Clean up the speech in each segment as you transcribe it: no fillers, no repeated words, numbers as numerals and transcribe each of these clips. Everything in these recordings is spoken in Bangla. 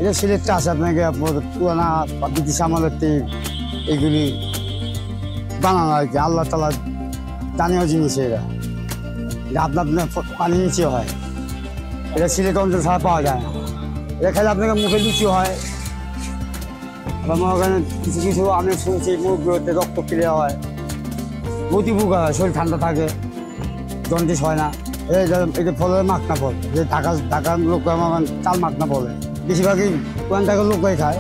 এটা সিলেটটা আছে আপনাকে পুরানা ব্রিটিশ আমলের এইগুলি বানানো আর কি। আল্লাহ তালা জানীয় জিনিস এটা আপনার পানির নিচে হয়। এটা সিলেট অঞ্চল ছাড়া পাওয়া যায় না। এটা খেলে আপনাকে মুখে লুচি হয়। আবার মনে করেন কিছু কিছু আমি শুনছি মুখগুলোতে রক্ত ক্রিয়া হয়, গতি বুকা হয়, শরীর ঠান্ডা থাকে, জন্ডিস হয় না। এটা ফলের মাখনা ফল, যে ঢাকার লোক আমার চাল মাখনা বলে। বেশিরভাগই কোন ঢাকার লোকই খায়,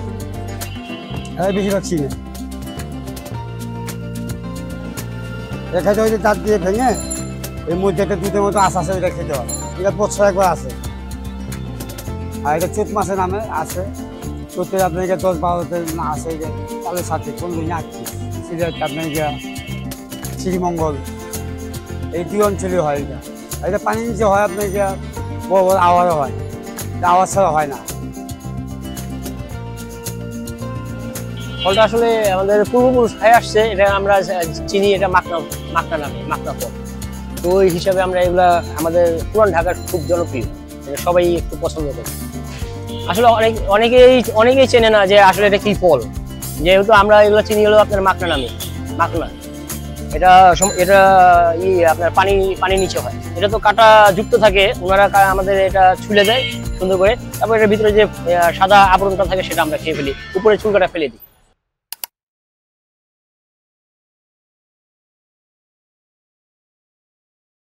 বেশিরভাগ চিনে। খেতে হয়েছে দাঁত দিয়ে ভেঙে এর মধ্যে একটা দুধের মতো আশ আছে, এটা খেতে হয়। এটা বছর একবার আছে। আর এটা চৈত মাসে নামে আছে। চৈতের আপনার 10-12তে না আছে। এটা চালের সাথে কোন দিন আঁকছি সিলেট আপনার শ্রীমঙ্গল এই দুই অঞ্চলে হয়। এটা পানির নিচে হয় আপনার বড় বড় আওয়াজও হয়, আওয়াজ ছাড়া হয় না। ফলটা আসলে আমাদের পূর্বপুরুষ খায় আসছে, এটা আমরা চিনি, এটা মাখনা নামে, মাখনা ফল। তো ওই হিসাবে আমরা এগুলা আমাদের পুরান ঢাকার খুব জনপ্রিয়, সবাই একটু পছন্দ করে। আসলে অনেকেই চেনে না যে আসলে এটা কি ফল। যেহেতু আমরা এগুলো চিনি হলো আপনার মাখনা নামে, মাখনা। এটা আপনার পানি নিচে হয়। এটা তো কাটা যুক্ত থাকে, ওনারা আমাদের এটা ছুলে দেয় সুন্দর করে। তারপর এটার ভিতরে যে সাদা আবরণটা থাকে সেটা আমরা খেয়ে ফেলি, উপরে চুলকাটা ফেলে দিই।